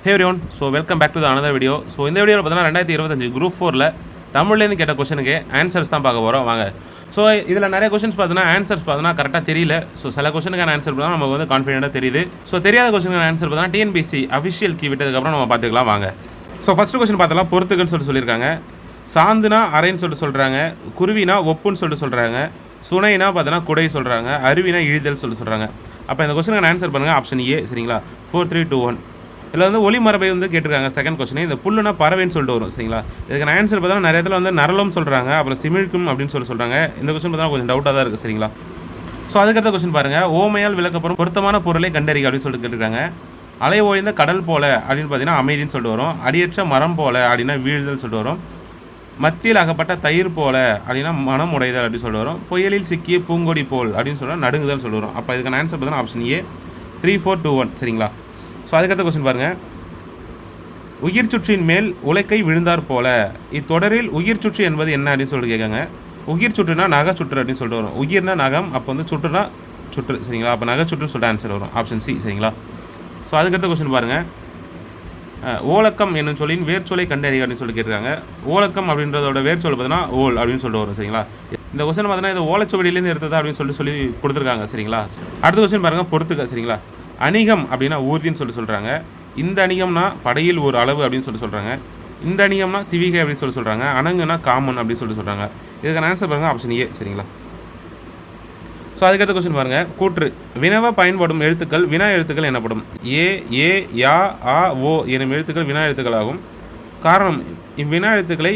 Hey everyone, so welcome back to the another video. So இந்த வீடியோவில் பார்த்தீங்கன்னா 2025 group 4ல தமிழ்லேருந்து கேட்ட கொஸ்டினுக்கு ஆன்சர்ஸ் தான் பார்க்க போகிறோம் வாங்க. ஸோ இதில் நிறைய கொஸ்டின்ஸ் பார்த்தீங்கன்னா ஆன்சர்ஸ் பார்த்தீங்கன்னா கரெக்டாக தெரியல. ஸோ சில கொஸ்டினுக்கான ஆன்சர் பார்த்தா நமக்கு வந்து கான்ஃபிடென்ட்டாக தெரியுது. ஸோ தெரியாத கொஸ்டினுக்கான ஆன்சர் பார்த்தீங்கன்னா டிஎன்பிசி அஃபிஷியல் கீ விட்டதுக்கப்புறம் நம்ம பார்த்துக்கலாம் வாங்க. ஸோ ஃபஸ்ட்டு கொஸ்டின் பார்த்தலாம் பொறுத்துக்குன்னு சொல்லியிருக்காங்க. சாந்துனா அரைன்னு சொல்கிறாங்க, குருவினா ஒப்புன்னு சொல்கிறாங்க, சுனைனா பார்த்தீங்கன்னா குடை சொல்கிறாங்க, அருவினா இழிதல் சொல்கிறாங்க. அப்போ இந்த கொஸ்டினுக்கான ஆன்சர் பண்ணுங்கள் ஆப்ஷன் ஏ. சரிங்களா? 4 3 2 1. இதில் வந்து ஒலி மரபை வந்து கேட்டிருக்காங்க. செகண்ட் கொஸ்டின் இந்த புல்லுனா பறவைன்னு சொல்லிட்டு வரும். சரிங்களா? இதுக்கான ஆன்சர் பார்த்தா நிறைய இடத்துல வந்து நரலும் சொல்கிறாங்க, அப்புறம் சிமிழ்க்கும் அப்படின்னு சொல்கிறாங்க. இந்த கொஸ்டின் பார்த்தா கொஞ்சம் டவுட்டாக தான் இருக்குது. சரிங்களா? ஸோ அதுக்கடுத்த கொஸ்டின் பாருங்கள், ஓமையால் விளக்கப்படும் பொருத்தமான பொருளை கண்டறிக அப்படின்னு சொல்லிட்டு கேட்டிருக்காங்க. அலை ஓய்ந்த கடல் போல அப்படின்னு பார்த்தீங்கன்னா அமைதின்னு சொல்லிட்டு வரும். அடியற்ற மரம் போல அப்படின்னா வீழ்தல் சொல்லிட்டு வரும். மத்தியில் அகப்பட்ட தயிர் போல அப்படின்னா மனம் உடைதல் அப்படின்னு சொல்லிட்டு வரும். புயலில் சிக்கிய பூங்கொடி போல் அப்படின்னு சொன்னால் நடுங்குதல் சொல்லிட்டு வரும். அப்போ இதுக்கான ஆன்சர் பார்த்தீங்கன்னா ஆப்ஷன் ஏ 3 4 2 1. சரிங்களா? ஸோ அதுக்கடுத்த கொஸ்டின் பாருங்கள், உயிர் சுற்றின் மேல் உலைக்கை விழுந்தார் போல. இத்தொடரில் உயிர் சுற்று என்பது என்ன அப்படின்னு சொல்லிட்டு கேட்காங்க. உயிர் சுற்றுனா நகை சுற்று அப்படின்னு சொல்லிட்டு வரும். உயிர்னா நகம், அப்போ வந்து சுற்றுனா சுற்று. சரிங்களா? அப்போ நகை சுற்றுன்னு சொல்லிட்டு ஆன்சர் வரும் ஆப்ஷன் சி. சரிங்களா? ஸோ அதுக்கடுத்த கொஸ்டின் பாருங்கள், ஓலக்கம் என்னும் சொல்லின் வேர்ச்சொலை கண்டறிக அப்படின்னு சொல்லி கேட்டிருக்காங்க. ஓலக்கம் அப்படின்றதோட வேர்ச்சொல் பார்த்தீங்கன்னா ஓல் அப்படின்னு சொல்லிட்டு வரும். சரிங்களா? இந்த கொஸ்டின் பார்த்தீங்கன்னா இது ஓலைச்சுவடியிலேருந்து எடுத்ததா அப்படின்னு சொல்லி கொடுத்துருக்காங்க. சரிங்களா? அடுத்த கொஸ்டின் பாருங்கள் பொறுத்துக்க. சரிங்களா? அணிகம் அப்படின்னா ஊர்தின்னு சொல்கிறாங்க. இந்த அணிகம்னா படையில் ஒரு அளவு அப்படின்னு சொல்கிறாங்க. இந்த அணிகம்னா சிவிகை அப்படின்னு சொல்கிறாங்க. அணங்குனா காமன் அப்படின்னு சொல்கிறாங்க. இதுக்கான ஆன்சர் பாருங்கள் ஆப்ஷன் ஏ. சரிங்களா? ஸோ அதுக்கடுத்த கொஸ்டின் பாருங்கள், கூற்று வினவ பயன்படும் எழுத்துக்கள் வினா எழுத்துக்கள் எனப்படும். ஏ ஏ யா ஆ ஓ எனும் எழுத்துக்கள் வினா எழுத்துக்களாகும். காரணம், இவ்வினா எழுத்துக்களை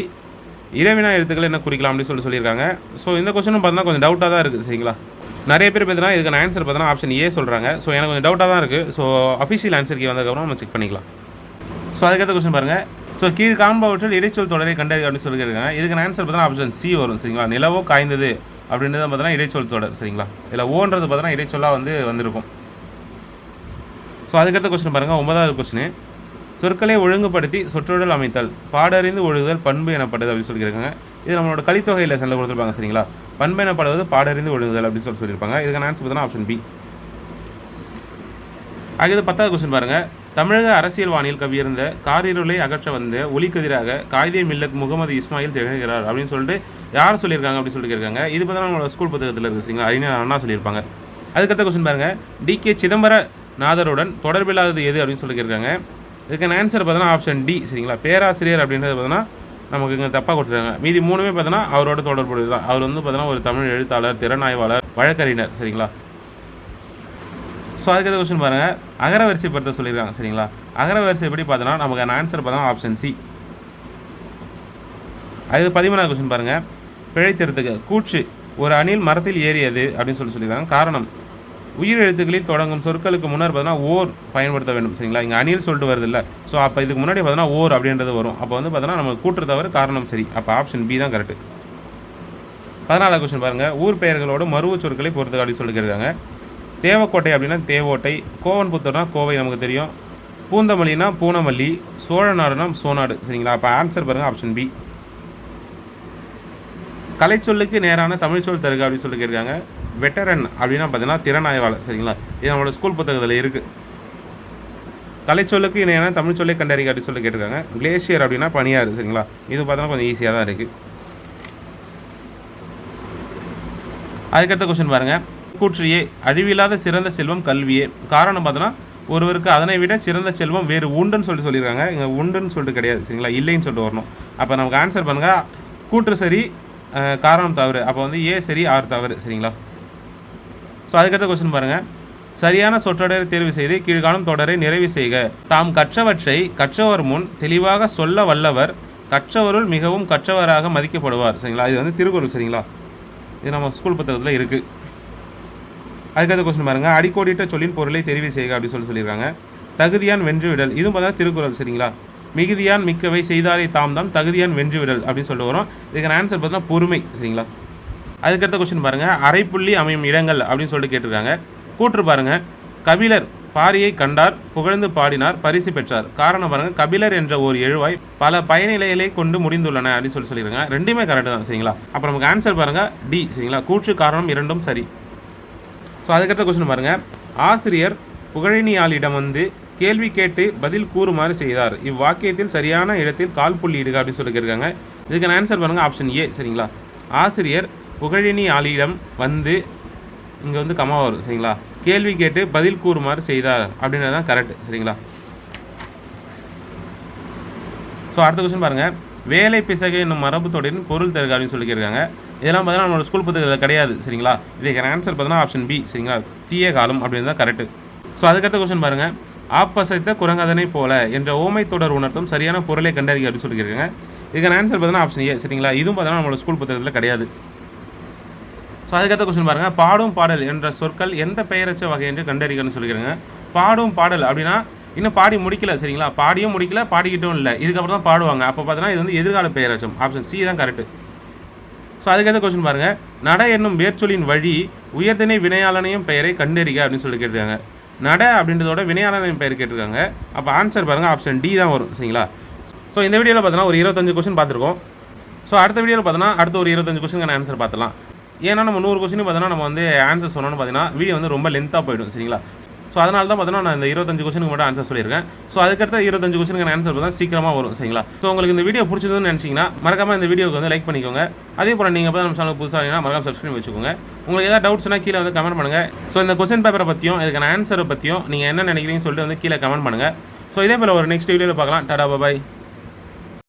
இடைவினா எழுத்துக்கள் என்ன குறிக்கலாம் அப்படின்னு சொல்லியிருக்காங்க. ஸோ இந்த கொஸ்டினும் பார்த்தீங்கன்னா கொஞ்சம் டவுட்டாக தான் இருக்குது. சரிங்களா? நிறைய பேர் பார்த்தீங்கன்னா இதுக்கான ஆன்சர் பார்த்தீங்கன்னா ஆப்ஷன் ஏ சொல்கிறாங்க. ஸோ எனக்கு கொஞ்சம் டவுட்டாக தான் இருக்குது. ஸோ அஃபிஷியல் ஆன்சருக்கு வந்ததுக்கப்புறம் நம்ம செக் பண்ணிக்கலாம். ஸோ அதுக்கடுத்த கொஸ்டின் பாருங்கள், ஸோ கீழ் காண்பவற்றில் இடைச்சொல் தொடரை கண்டறிக அப்படின்னு சொல்லியிருக்காங்க. இதுக்கான ஆன்சர் பார்த்தீங்கன்னா ஆப்ஷன் சி வரும். சரிங்களா? நிலவோ காய்ந்தது அப்படின்றது பார்த்தீங்கன்னா இடைச்சொல் தொடர். சரிங்களா? இதில் ஓன்றது பார்த்தீங்கன்னா இடைச்சொல்லாக வந்திருக்கும். ஸோ அதுக்கடுத்த கொஸ்டின் பாருங்கள், 9வது கொஸ்டின், சொற்களை ஒழுங்குபடுத்தி சொற்றொடல் அமைத்தல் பாடறிந்து ஒழுகுதல் பண்பு எனப்படுது அப்படின்னு சொல்லியிருக்காங்க. இது நம்மளோட கலித்தொகையில் செல்ல கொடுத்துருப்பாங்க. சரிங்களா? பண்பு எனப்படுவது பாடறிந்து ஒழுகுதல் அப்படின்னு சொல்லியிருப்பாங்க. இதுக்கான ஆன்சர் பார்த்தீங்கன்னா ஆப்ஷன் பி. அடுத்து 10வது கொஸ்டின் பாருங்கள், தமிழக அரசியல் வானில் கவியிருந்த காரிருளை அகற்ற வந்த ஒலிக்கதிராக காயிதே மில்லத் முகமது இஸ்மாயில் திகழ்கிறார் அப்படின்னு சொல்லிட்டு யார் சொல்லியிருக்காங்க அப்படின்னு சொல்லிட்டு இருக்காங்க. இது பார்த்தா நம்மளோட ஸ்கூல் புத்தகத்தில் இருக்குது. சரிங்களா? அறிஞர் அண்ணா சொல்லியிருப்பாங்க. அதுக்கடுத்த கொஸ்டின் பாருங்கள், டி.கே. சிதம்பரநாதருடன் தொடர்பில்லாதது எது அப்படின்னு சொல்லி கேட்குறாங்க. இதுக்கான ஆன்சர் பார்த்தீங்கன்னா ஆப்ஷன் டி. சரிங்களா? பேராசிரியர் அப்படின்றது பார்த்தீங்கன்னா நமக்கு இங்கே தப்பாக கொடுத்துருக்காங்க. மீதி மூணுமே பார்த்தீங்கன்னா அவரோட தொடர்புடையதான். அவர் வந்து பார்த்தீங்கன்னா ஒரு தமிழ் எழுத்தாளர், திறனாய்வாளர், வழக்கறிஞர். சரிங்களா? ஸோ அதுக்கு கொஸ்டின் பாருங்கள், அகரவரிசைப்படுத்த சொல்லியிருக்காங்க. சரிங்களா? அகரவரிசை எப்படி பார்த்தோன்னா நமக்கு ஆன்சர் பார்த்தோன்னா ஆப்ஷன் சி. அது 13வது கொஸ்டின் பாருங்கள், பிழைத்திருத்துக்கு கூற்று ஒரு அணில் மரத்தில் ஏறியது அப்படின்னு சொல்லியிருக்காங்க. காரணம், உயிர் எழுத்துக்களில் தொடங்கும் சொற்களுக்கு முன்னர் பார்த்தீங்கன்னா ஓர் பயன்படுத்த வேண்டும். சரிங்களா? இங்கே அணில் சொல்லிட்டு வருது இல்லை. ஸோ அப்போ இதுக்கு முன்னாடி பார்த்தீங்கன்னா ஓர் அப்படின்றது வரும். அப்போ வந்து பார்த்தீங்கன்னா நம்ம கூற்று தவிர காரணம் சரி. அப்போ ஆப்ஷன் பி தான் கரெக்டு. 14வது கொஸ்டின் பாருங்கள், ஊர் பெயர்களோடு மருவ சொற்களை பொறுத்து அப்படின்னு சொல்லியிருக்காங்க. தேவக்கோட்டை அப்படின்னா தேவோட்டை, கோவன்புத்தூர்னா கோவை நமக்கு தெரியும், பூந்தமல்லினா பூனமல்லி, சோழநாடுனா சோநாடு. சரிங்களா? அப்போ ஆன்சர் பாருங்கள் ஆப்ஷன் பி. கலைச்சொல்லுக்கு நேரான தமிழ்ச்சொல் தருக அப்படின்னு சொல்லி கேட்குறாங்க. வெட்டரன் அப்படின்னா பார்த்தீங்கன்னா திறனாய்வாளர். சரிங்களா? இது நம்மளோட ஸ்கூல் புத்தகத்தில் இருக்குது. கலைச்சொல்லுக்கு இணையான தமிழ்ச்சொல்லை கண்டறிக அப்படின்னு சொல்லி கேட்டிருக்காங்க. கிளேஷியர் அப்படின்னா பனியாறு. சரிங்களா? இது பார்த்தோன்னா கொஞ்சம் ஈஸியாக தான் இருக்குது. அதுக்கடுத்த கொஸ்டின் பாருங்கள், கூற்றியே அழிவில்லாத சிறந்த செல்வம் கல்வியே. காரணம் பார்த்தோன்னா ஒருவருக்கு அதனை விட சிறந்த செல்வம் வேறு உண்டுன்னு சொல்லியிருக்காங்க. இங்கே உண்டுன்னு சொல்லிட்டு கிடையாது. சரிங்களா? இல்லைன்னு சொல்லிட்டு வரணும். அப்போ நமக்கு ஆன்சர் பண்ணுங்கள், கூற்று சரி காரணம் தவறு. அப்போ வந்து ஏ சரி ஆர் தவறு. சரிங்களா? ஸோ அதுக்கடுத்த கொஸ்டின் பாருங்கள், சரியான சொற்றொடரை தேர்வு செய்து கீழ்காணும் தொடரை நிறைவு செய்க. தாம் கற்றவற்றை கற்றவர் முன் தெளிவாக சொல்ல வல்லவர் கற்றவருள் மிகவும் கற்றவராக மதிக்கப்படுவார். சரிங்களா? இது வந்து திருக்குறள். சரிங்களா? இது நம்ம ஸ்கூல் புத்தகத்தில் இருக்குது. அதுக்கடுத்த கொஸ்டின் பாருங்கள், அடிக்கோடிட்ட சொல்லின் பொருளை தெரிவு செய்க அப்படின்னு சொல்லியிருக்காங்க. தகுதியான் வென்றுவிடல், இதுவும் பார்த்தா திருக்குறள். சரிங்களா? மிகுதியான் மிக்கவை செய்தாரை தாம் தான் தகுதியான் வென்றுவிடல் அப்படின்னு சொல்லிட்டு வரும். இதுக்கான ஆன்சர் பார்த்தீங்கன்னா பொறுமை. சரிங்களா? அதுக்கடுத்த கொஸ்டின் பாருங்கள், அரைப்புள்ளி அமையும் இடங்கள் அப்படின்னு சொல்லிட்டு கேட்டிருக்காங்க. கூற்று பாருங்கள், கபிலர் பாரியை கண்டார், புகழ்ந்து பாடினார், பரிசு பெற்றார். காரணம் பாருங்கள், கபிலர் என்ற ஒரு எழுவாய் பல பயனிலைகளை கொண்டு முடிந்துள்ளன அப்படின்னு சொல்லியிருக்காங்க. ரெண்டுமே கரெக்டு தான். சரிங்களா? அப்போ நமக்கு ஆன்சர் பாருங்கள் டி. சரிங்களா? கூற்று காரணம் இரண்டும் சரி. ஸோ அதுக்கடுத்த கொஸ்டின் பாருங்கள், ஆசிரியர் புகழினியாளிடம் வந்து கேள்வி கேட்டு பதில் கூறுமாறு செய்தார். இவ்வாக்கியத்தில் சரியான இடத்தில் கால் புள்ளி இடுக அப்படின்னு சொல்லி கேட்டிருக்காங்க. இதுக்கான ஆன்சர் பாருங்கள் ஆப்ஷன் ஏ. சரிங்களா, ஆசிரியர் புகழினி ஆளியிடம் வந்து இங்கே வந்து கமா வரும். சரிங்களா, கேள்வி கேட்டு பதில் கூறுமாறு செய்தார் அப்படின்றது தான் கரெக்ட். சரிங்களா. ஸோ அடுத்த கொஸ்டின் பாருங்கள், வேலை பிசகு என்னும் மரபு தொடரின் பொருள் தருக அப்படின்னு சொல்லி கேட்குறாங்க. இதெல்லாம் பார்த்தீங்கன்னா நம்மளோட ஸ்கூல் புத்தகத்தில் கிடையாது. சரிங்களா, இதுக்கான ஆன்சர் பார்த்தீங்கன்னா ஆப்ஷன் பி. சரிங்களா, தீய காலம் அப்படின்னு தான் கரெக்ட். ஸோ அதுக்கடுத்த கொஸ்டின் பாருங்கள், ஆப்பசைத்த குரங்கதனை போல என்ற ஓமை தொடர் உணர்த்தும் சரியான பொருளை கண்டறிக அப்படின்னு சொல்லி கேட்குறாங்க. இதுக்கான ஆன்சர் பார்த்தீங்கன்னா ஆப்ஷன் ஏ. சரிங்களா, இதுவும் பார்த்தீங்கன்னா நம்மளோட ஸ்கூல் புத்தகத்தில் கிடையாது. ஸோ அதுக்கடுத்த கொஸ்டின் பாருங்கள், பாடும் பாடல் என்ற சொற்கள் எந்த பெயரச்ச வகை என்று கண்டறிகன்னு சொல்லிக்கிறாங்க. பாடும் பாடல் அப்படின்னா இன்னும் பாடி முடிக்கல. சரிங்களா, பாடியும் முடிக்கல, பாடிக்கிட்டும் இல்லை, இதுக்கப்புறம் தான் பாடுவாங்க. அப்போ பார்த்தீங்கன்னா இது வந்து எதிர்கால பெயரச்சம். ஆப்ஷன் சி தான் கரெக்ட். ஸோ அதுக்கடுத்த கொஸ்டின் பாருங்கள், நட என்னும் வேர்ச்சொலின் வழி உயர்திணை வினையாளனையும் பெயரை கண்டறிக அப்படின்னு சொல்லி கேட்டிருக்காங்க. நட அப்படின்றதோட வினையாளனையும் பெயர் கேட்டிருக்காங்க. அப்போ ஆன்சர் பாருங்கள் ஆப்ஷன் டி தான் வரும். சரிங்களா. ஸோ இந்த வீடியோவில் பார்த்தீங்கன்னா ஒரு 25 கொஸ்டின் பார்த்துருக்கோம். ஸோ அடுத்த வீடியோவில் பார்த்தீங்கன்னா அடுத்த ஒரு 25 கொஸ்டினுக்கான ஆன்சர் பார்த்துலாம். ஏன்னா நம்ம 100 கொஸ்டின் பார்த்தீங்கன்னா நம்ம வந்து ஆன்சர் சொன்னோன்னு பார்த்தீங்கன்னா வீடியோ வந்து ரொம்ப லென்த்தாக போயிடும். சரிங்களா. ஸோ அதனால தான் பார்த்தீங்கன்னா நான் இந்த 25 கொஸ்டினுக்கு மட்டும் ஆன்சர் சொல்லியிருக்கேன். ஸோ அதுக்கடுத்த 25 கொஸ்டினுக்கான ஆன்சர் பார்த்தா சீக்கிரமாக வரும். சரிங்களா. ஸோ உங்களுக்கு இந்த வீடியோ பிடிச்சதுன்னு நினச்சிங்கன்னா மறக்காமல் இந்த வீடியோக்கு வந்து லைக் பண்ணிக்கோங்க. அதே போல் நீங்கள் பார்த்தா நம்ம சேனல் புதுசாக மறக்காம சப்ஸ்கிரைப் வச்சுக்கோங்க. உங்களுக்கு ஏதாவது டவுட்ஸ்னா கீழே வந்து கமெண்ட் பண்ணுங்கள். ஸோ இந்த கொஸ்டின் பேப்பரை பற்றியும் இதுக்கான ஆன்சரை பற்றியும் நீங்கள் என்ன நினைக்கிறீங்கன்னு சொல்லிட்டு வந்து கீழே கமெண்ட் பண்ணுங்கள். ஸோ இதே போல் ஒரு நெக்ஸ்ட் வீடியோவில் பார்க்கலாம். டாடா பாய்.